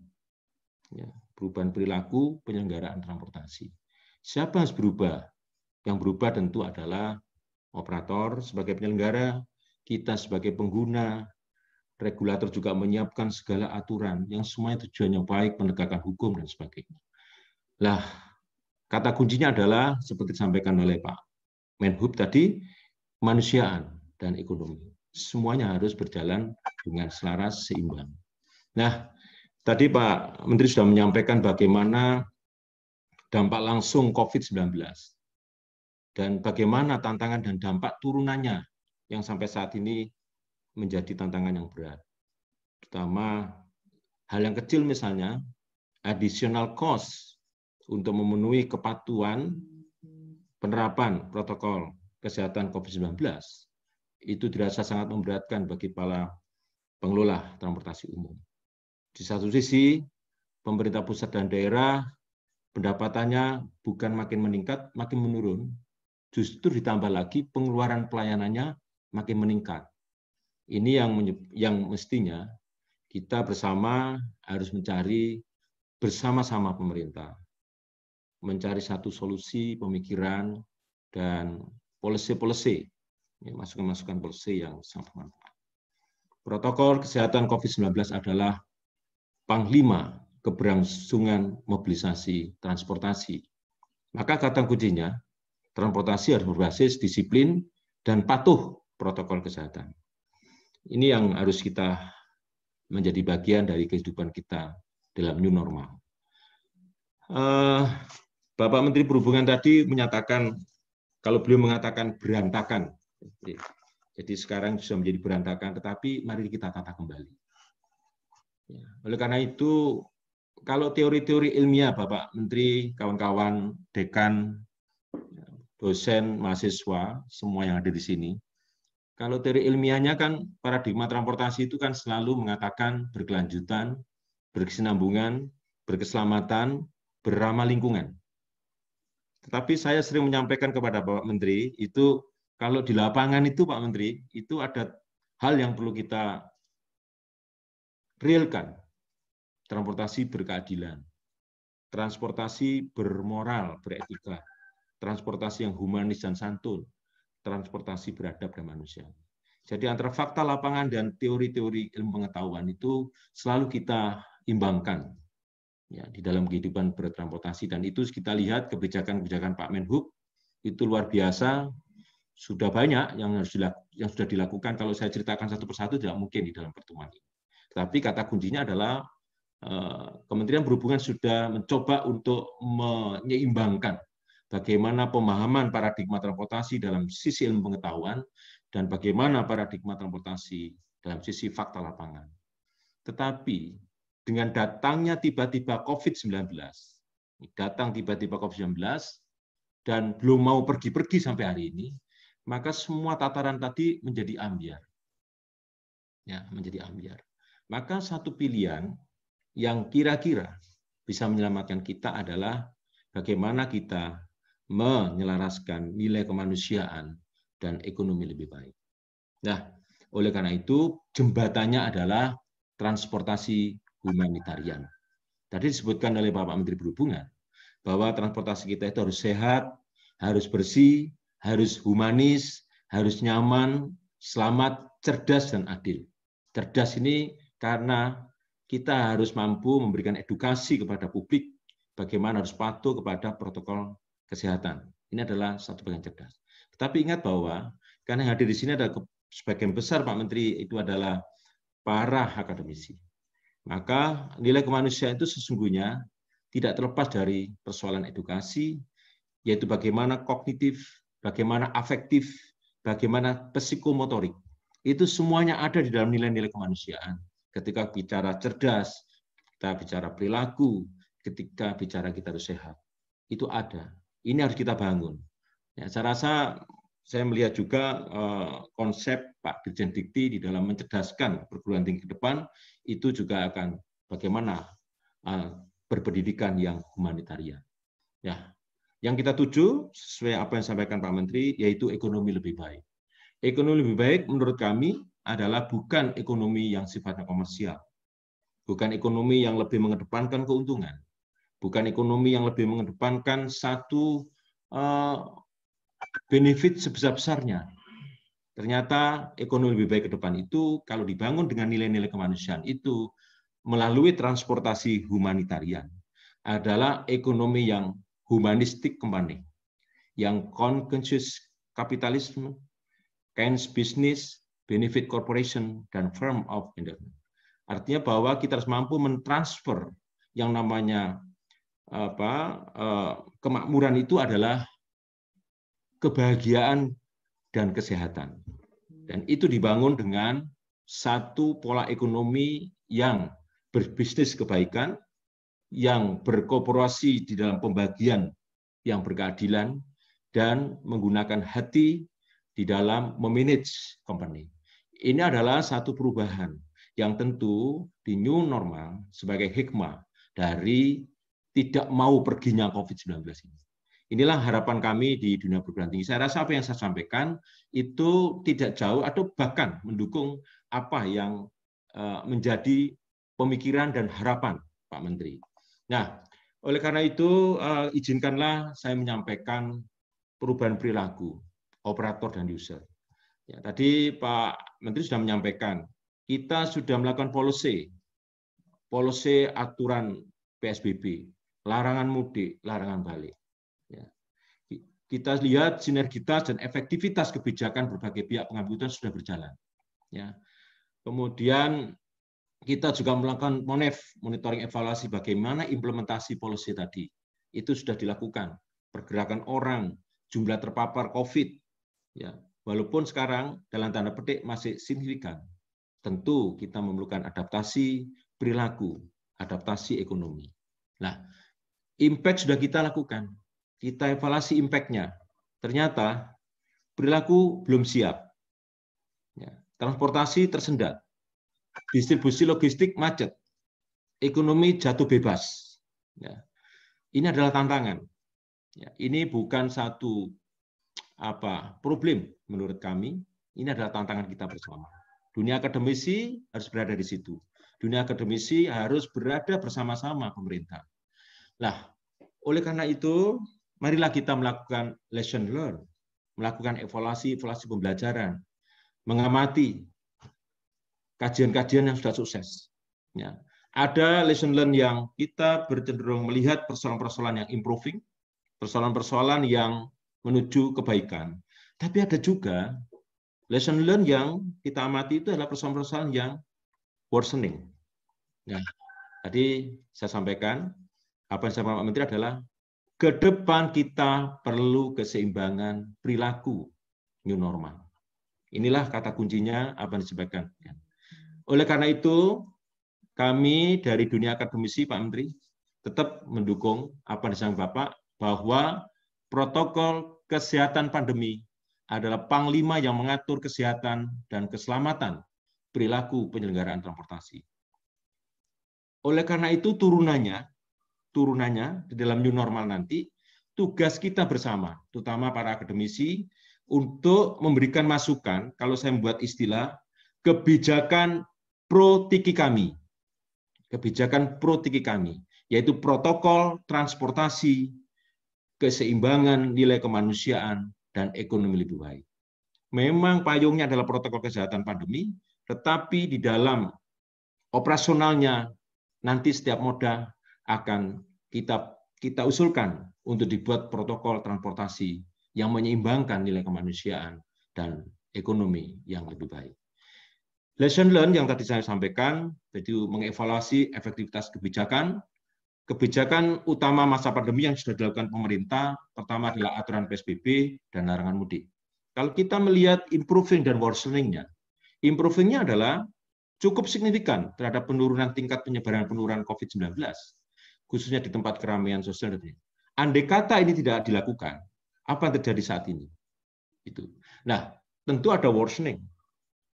Ya. Perubahan perilaku penyelenggaraan transportasi. Siapa yang harus berubah? Yang berubah tentu adalah operator sebagai penyelenggara, kita sebagai pengguna, regulator juga menyiapkan segala aturan yang semuanya tujuannya baik, penegakan hukum, dan sebagainya. Lah, kata kuncinya adalah, seperti disampaikan oleh Pak Menhub tadi, kemanusiaan dan ekonomi. Semuanya harus berjalan dengan selaras, seimbang. Nah, tadi Pak Menteri sudah menyampaikan bagaimana dampak langsung COVID-19 dan bagaimana tantangan dan dampak turunannya yang sampai saat ini menjadi tantangan yang berat. Terutama hal yang kecil misalnya, additional cost untuk memenuhi kepatuhan penerapan protokol kesehatan COVID-19 itu dirasa sangat memberatkan bagi para pengelola transportasi umum. Di satu sisi, pemerintah pusat dan daerah pendapatannya bukan makin meningkat, makin menurun. Justru ditambah lagi pengeluaran pelayanannya makin meningkat. Ini yang mestinya kita bersama harus mencari bersama-sama pemerintah mencari satu solusi pemikiran dan policy-policy, masukan-masukan policy yang sangat bermanfaat. Protokol kesehatan COVID-19 adalah panglima keberlangsungan mobilisasi transportasi. Maka kata kuncinya, transportasi harus berbasis disiplin dan patuh protokol kesehatan. Ini yang harus kita menjadi bagian dari kehidupan kita dalam new normal. Bapak Menteri Perhubungan tadi menyatakan, kalau beliau mengatakan berantakan, jadi sekarang sudah menjadi berantakan, tetapi mari kita tata kembali. Oleh karena itu, kalau teori-teori ilmiah, Bapak Menteri, kawan-kawan, dekan, dosen, mahasiswa, semua yang ada di sini, kalau teori ilmiahnya kan paradigma transportasi itu kan selalu mengatakan berkelanjutan, berkesinambungan, berkeselamatan, beramah lingkungan. Tetapi saya sering menyampaikan kepada Bapak Menteri, itu kalau di lapangan itu Pak Menteri, itu ada hal yang perlu kita realkan. Transportasi berkeadilan, transportasi bermoral, beretika, transportasi yang humanis dan santun, transportasi beradab dan manusia. Jadi antara fakta lapangan dan teori-teori ilmu pengetahuan itu selalu kita imbangkan ya, di dalam kehidupan bertransportasi, dan itu kita lihat kebijakan-kebijakan Pak Menhub itu luar biasa, sudah banyak yang sudah dilakukan. Kalau saya ceritakan satu persatu tidak mungkin di dalam pertemuan ini. Tapi kata kuncinya adalah Kementerian Perhubungan sudah mencoba untuk menyeimbangkan bagaimana pemahaman paradigma transportasi dalam sisi ilmu pengetahuan dan bagaimana paradigma transportasi dalam sisi fakta lapangan. Tetapi dengan datangnya tiba-tiba COVID-19, datang tiba-tiba COVID-19 dan belum mau pergi-pergi sampai hari ini, maka semua tataran tadi menjadi ambiar. Ya, menjadi ambiar. Maka satu pilihan yang kira-kira bisa menyelamatkan kita adalah bagaimana kita menyelaraskan nilai kemanusiaan dan ekonomi lebih baik. Nah, oleh karena itu jembatannya adalah transportasi humanitarian. Tadi disebutkan oleh Bapak Menteri Perhubungan bahwa transportasi kita itu harus sehat, harus bersih, harus humanis, harus nyaman, selamat, cerdas, dan adil. Cerdas ini karena kita harus mampu memberikan edukasi kepada publik bagaimana harus patuh kepada protokol kesehatan. Ini adalah satu bagian cerdas. Tetapi ingat bahwa karena yang hadir di sini adalah sebagian besar Pak Menteri itu adalah para akademisi. Maka nilai kemanusiaan itu sesungguhnya tidak terlepas dari persoalan edukasi, yaitu bagaimana kognitif, bagaimana afektif, bagaimana psikomotorik. Itu semuanya ada di dalam nilai-nilai kemanusiaan. Ketika bicara cerdas, kita bicara perilaku, ketika bicara kita harus sehat. Itu ada. Ini harus kita bangun. Ya, saya rasa saya melihat juga konsep Pak Dirjen Dikti di dalam mencerdaskan perguruan tinggi ke depan, itu juga akan bagaimana berpendidikan yang humanitarian. Ya, yang kita tuju, sesuai apa yang disampaikan Pak Menteri, yaitu ekonomi lebih baik. Ekonomi lebih baik menurut kami adalah bukan ekonomi yang sifatnya komersial, bukan ekonomi yang lebih mengedepankan keuntungan, bukan ekonomi yang lebih mengedepankan satu benefit sebesar-besarnya. Ternyata ekonomi lebih baik ke depan itu kalau dibangun dengan nilai-nilai kemanusiaan itu melalui transportasi humanitarian adalah ekonomi yang humanistik company, yang conscious capitalism, Keynes business, benefit corporation, dan firm of investment. Artinya bahwa kita harus mampu mentransfer yang namanya kemakmuran itu adalah kebahagiaan dan kesehatan. Dan itu dibangun dengan satu pola ekonomi yang berbisnis kebaikan, yang berkooperasi di dalam pembagian yang berkeadilan, dan menggunakan hati di dalam memanage company. Ini adalah satu perubahan yang tentu di new normal sebagai hikmah dari tidak mau perginya COVID-19 ini. Inilah harapan kami di dunia perguruan tinggi. Saya rasa apa yang saya sampaikan itu tidak jauh atau bahkan mendukung apa yang menjadi pemikiran dan harapan Pak Menteri. Nah, oleh karena itu, izinkanlah saya menyampaikan perubahan perilaku operator dan user. Ya, tadi Pak Menteri sudah menyampaikan, kita sudah melakukan policy aturan PSBB, larangan mudik, larangan balik. Ya. Kita lihat sinergitas dan efektivitas kebijakan berbagai pihak pengambil keputusan sudah berjalan. Ya. Kemudian kita juga melakukan monitoring evaluasi bagaimana implementasi policy tadi. Itu sudah dilakukan. Pergerakan orang, jumlah terpapar COVID, ya, walaupun sekarang dalam tanda petik masih signifikan. Tentu kita memerlukan adaptasi perilaku, adaptasi ekonomi. Nah, impact sudah kita lakukan. Kita evaluasi impact-nya. Ternyata perilaku belum siap. Ya, transportasi tersendat. Distribusi logistik macet. Ekonomi jatuh bebas. Ya. Ini adalah tantangan. Ya, ini bukan satu problem menurut kami. Ini adalah tantangan kita bersama. Dunia akademisi harus berada di situ. Dunia akademisi harus berada bersama-sama pemerintah. Nah, oleh karena itu, marilah kita melakukan lesson learn, melakukan evaluasi pembelajaran, mengamati kajian-kajian yang sudah sukses. Ya. Ada lesson learn yang kita bercenderung melihat persoalan-persoalan yang improving, persoalan-persoalan yang menuju kebaikan. Tapi ada juga lesson learn yang kita amati itu adalah persoalan-persoalan yang worsening. Nah, tadi saya sampaikan, apa yang saya sampaikan Pak Menteri adalah ke depan kita perlu keseimbangan perilaku new normal. Inilah kata kuncinya apa yang disampaikan. Oleh karena itu, kami dari dunia akademisi, Pak Menteri, tetap mendukung apa yang disampaikan Bapak, bahwa protokol kesehatan pandemi adalah panglima yang mengatur kesehatan dan keselamatan perilaku penyelenggaraan transportasi. Oleh karena itu, turunannya di dalam new normal nanti, tugas kita bersama, terutama para akademisi, untuk memberikan masukan, kalau saya membuat istilah, kebijakan pro-tiki kami. Kebijakan pro-tiki kami, yaitu protokol transportasi, keseimbangan nilai kemanusiaan, dan ekonomi lebih baik. Memang payungnya adalah protokol kesehatan pandemi, tetapi di dalam operasionalnya nanti setiap moda akan kita usulkan untuk dibuat protokol transportasi yang menyeimbangkan nilai kemanusiaan dan ekonomi yang lebih baik. Lesson learn yang tadi saya sampaikan, jadi mengevaluasi efektivitas kebijakan utama masa pandemi yang sudah dilakukan pemerintah, pertama adalah aturan PSBB dan larangan mudik. Kalau kita melihat improving dan worsening-nya, improving-nya adalah cukup signifikan terhadap penurunan tingkat penyebaran COVID-19, khususnya di tempat keramaian sosial. Andai kata ini tidak dilakukan, apa yang terjadi saat ini? Itu. Nah, tentu ada worsening.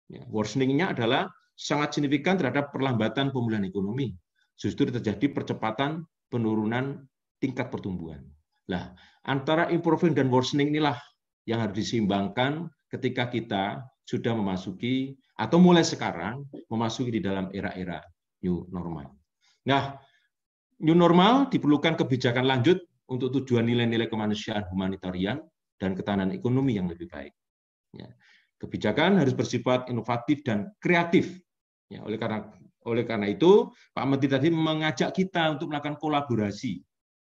Ya, worsening-nya adalah sangat signifikan terhadap perlambatan pemulihan ekonomi. Justru terjadi percepatan penurunan tingkat pertumbuhan. Nah, antara improving dan worsening inilah yang harus diseimbangkan ketika kita sudah memasuki atau mulai sekarang memasuki di dalam era-era new normal. Nah, new normal diperlukan kebijakan lanjut untuk tujuan nilai-nilai kemanusiaan humanitarian dan ketahanan ekonomi yang lebih baik. Ya. Kebijakan harus bersifat inovatif dan kreatif. Ya, oleh karena itu, Pak Menteri tadi mengajak kita untuk melakukan kolaborasi.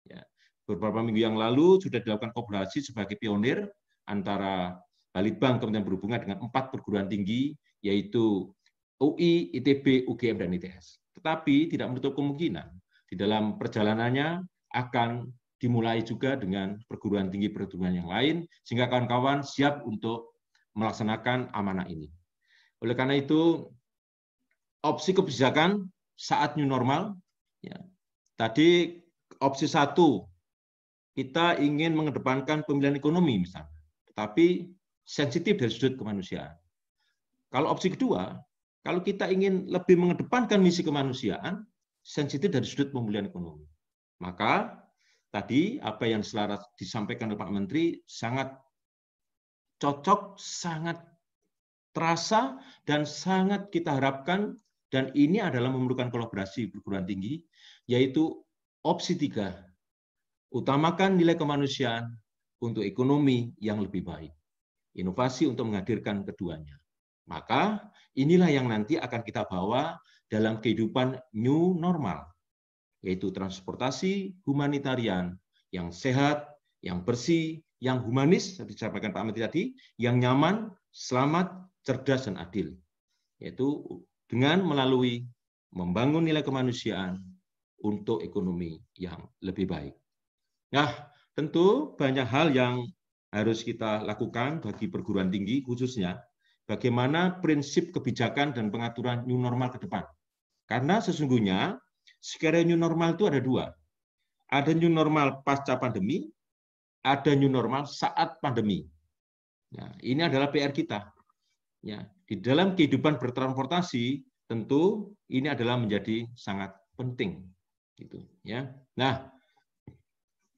Ya, beberapa minggu yang lalu sudah dilakukan kolaborasi sebagai pionir antara Balitbank Kementerian Perhubungan dengan 4 perguruan tinggi, yaitu UI, ITB, UGM, dan ITS. Tetapi tidak menutup kemungkinan di dalam perjalanannya akan dimulai juga dengan perguruan tinggi yang lain, sehingga kawan-kawan siap untuk melaksanakan amanah ini. Oleh karena itu, opsi kebijakan saat new normal, ya, tadi opsi 1, kita ingin mengedepankan pemilihan ekonomi misalnya, tetapi sensitif dari sudut kemanusiaan. Kalau opsi kedua, kalau kita ingin lebih mengedepankan misi kemanusiaan, sensitif dari sudut pemulihan ekonomi. Maka tadi apa yang selaras disampaikan oleh Pak Menteri sangat cocok, sangat terasa, dan sangat kita harapkan, dan ini adalah memerlukan kolaborasi perguruan tinggi, yaitu Opsi 3, utamakan nilai kemanusiaan untuk ekonomi yang lebih baik. Inovasi untuk menghadirkan keduanya. Maka inilah yang nanti akan kita bawa dalam kehidupan new normal, yaitu transportasi humanitarian yang sehat, yang bersih, yang humanis, seperti disampaikan Pak Menteri tadi, yang nyaman, selamat, cerdas, dan adil. Yaitu dengan melalui membangun nilai kemanusiaan untuk ekonomi yang lebih baik. Nah, tentu banyak hal yang harus kita lakukan bagi perguruan tinggi, khususnya bagaimana prinsip kebijakan dan pengaturan new normal ke depan. Karena sesungguhnya skenario new normal itu ada dua. Ada new normal pasca pandemi, ada new normal saat pandemi. Nah, ini adalah PR kita. Ya, di dalam kehidupan bertransportasi, tentu ini adalah menjadi sangat penting. Gitu, ya. Nah,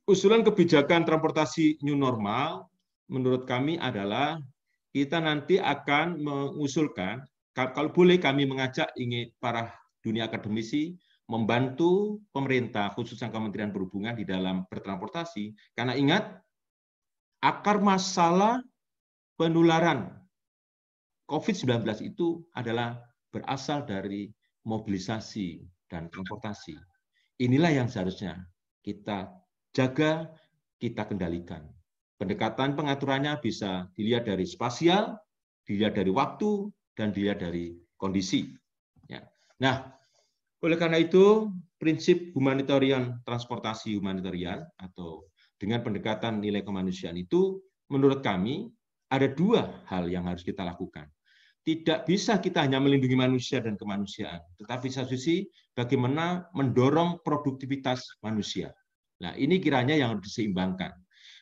usulan kebijakan transportasi new normal menurut kami adalah kita nanti akan mengusulkan, kalau boleh kami mengajak ingin para dunia akademisi membantu pemerintah, khususnya Kementerian Perhubungan di dalam bertransportasi, karena ingat, akar masalah penularan COVID-19 itu adalah berasal dari mobilisasi dan transportasi. Inilah yang seharusnya kita jaga, kita kendalikan. Pendekatan pengaturannya bisa dilihat dari spasial, dilihat dari waktu, dan dilihat dari kondisi. Ya. Nah, oleh karena itu, prinsip humanitarian, transportasi humanitarian, atau dengan pendekatan nilai kemanusiaan itu, menurut kami, ada dua hal yang harus kita lakukan. Tidak bisa kita hanya melindungi manusia dan kemanusiaan, tetapi satu sisi bagaimana mendorong produktivitas manusia. Nah, ini kiranya yang harus diseimbangkan.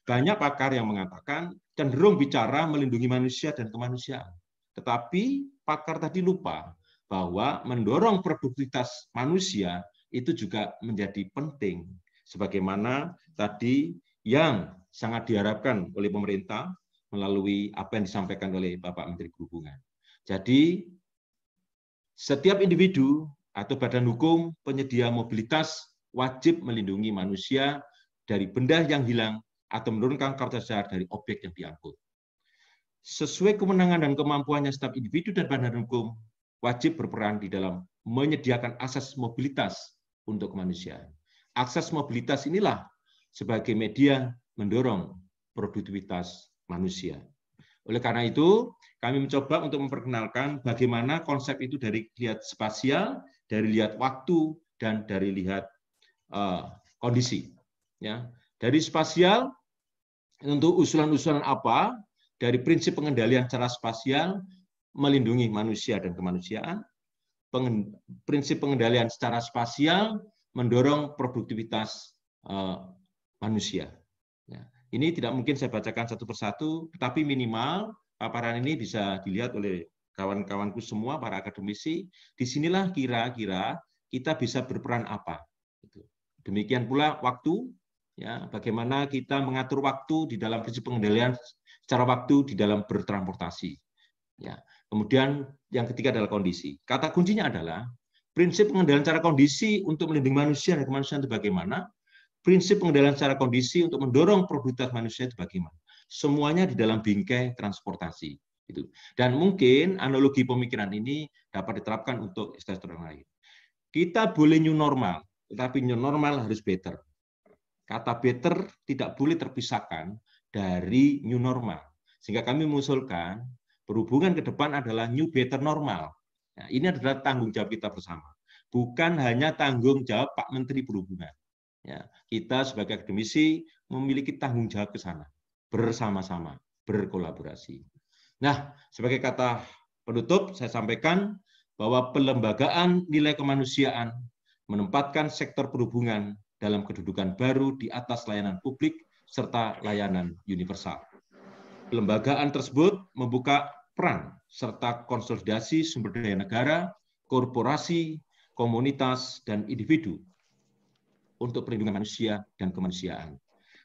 Banyak pakar yang mengatakan cenderung bicara melindungi manusia dan kemanusiaan. Tetapi pakar tadi lupa bahwa mendorong produktivitas manusia itu juga menjadi penting. Sebagaimana tadi yang sangat diharapkan oleh pemerintah melalui apa yang disampaikan oleh Bapak Menteri Perhubungan. Jadi, setiap individu atau badan hukum penyedia mobilitas wajib melindungi manusia dari benda yang hilang atau menurunkan kualitas dasar dari objek yang diangkut. Sesuai kewenangan dan kemampuannya setiap individu dan badan hukum wajib berperan di dalam menyediakan akses mobilitas untuk kemanusiaan. Akses mobilitas inilah sebagai media mendorong produktivitas manusia. Oleh karena itu, kami mencoba untuk memperkenalkan bagaimana konsep itu dari lihat spasial, dari lihat waktu, dan dari lihat kondisi. Ya, dari spasial, untuk usulan-usulan apa, dari prinsip pengendalian secara spasial, melindungi manusia dan kemanusiaan, prinsip pengendalian secara spasial, mendorong produktivitas manusia. Ya. Ini tidak mungkin saya bacakan satu persatu, tetapi minimal paparan ini bisa dilihat oleh kawan-kawanku semua, para akademisi. Disinilah kira-kira kita bisa berperan apa. Demikian pula waktu, ya, bagaimana kita mengatur waktu di dalam prinsip pengendalian secara waktu di dalam bertransportasi. Ya. Kemudian yang ketiga adalah kondisi. Kata kuncinya adalah prinsip pengendalian secara kondisi untuk melindungi manusia dan kemanusiaan itu bagaimana? Prinsip pengendalian secara kondisi untuk mendorong produktivitas manusia itu bagaimana? Semuanya di dalam bingkai transportasi. Dan mungkin analogi pemikiran ini dapat diterapkan untuk istilah lain. Kita boleh new normal, tetapi new normal harus better. Kata better tidak boleh terpisahkan dari new normal. Sehingga kami mengusulkan perhubungan ke depan adalah new better normal. Nah, ini adalah tanggung jawab kita bersama. Bukan hanya tanggung jawab Pak Menteri Perhubungan. Ya, kita sebagai akademisi memiliki tanggung jawab ke sana, bersama-sama, berkolaborasi. Nah, sebagai kata penutup, saya sampaikan bahwa pelembagaan nilai kemanusiaan menempatkan sektor perhubungan dalam kedudukan baru di atas layanan publik serta layanan universal. Pelembagaan tersebut membuka peran serta konsolidasi sumber daya negara, korporasi, komunitas, dan individu untuk perlindungan manusia dan kemanusiaan.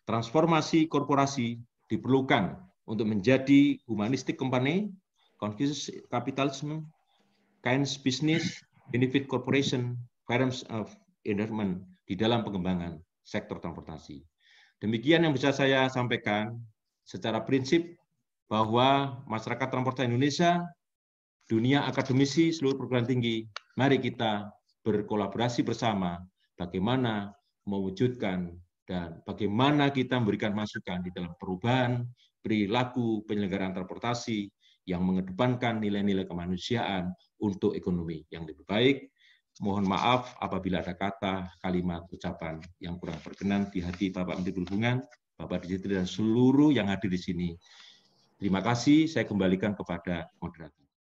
Transformasi korporasi diperlukan untuk menjadi humanistic company, conscious capitalism, kind business, benefit corporation, freedoms of environment di dalam pengembangan sektor transportasi. Demikian yang bisa saya sampaikan secara prinsip bahwa masyarakat transportasi Indonesia, dunia akademisi, seluruh perguruan tinggi, mari kita berkolaborasi bersama bagaimana mewujudkan dan bagaimana kita memberikan masukan di dalam perubahan perilaku penyelenggaraan transportasi yang mengedepankan nilai-nilai kemanusiaan untuk ekonomi yang lebih baik. Mohon maaf apabila ada kata, kalimat, ucapan yang kurang berkenan di hati Bapak Menteri Perhubungan, Bapak Dirjen dan seluruh yang hadir di sini. Terima kasih, saya kembalikan kepada moderator.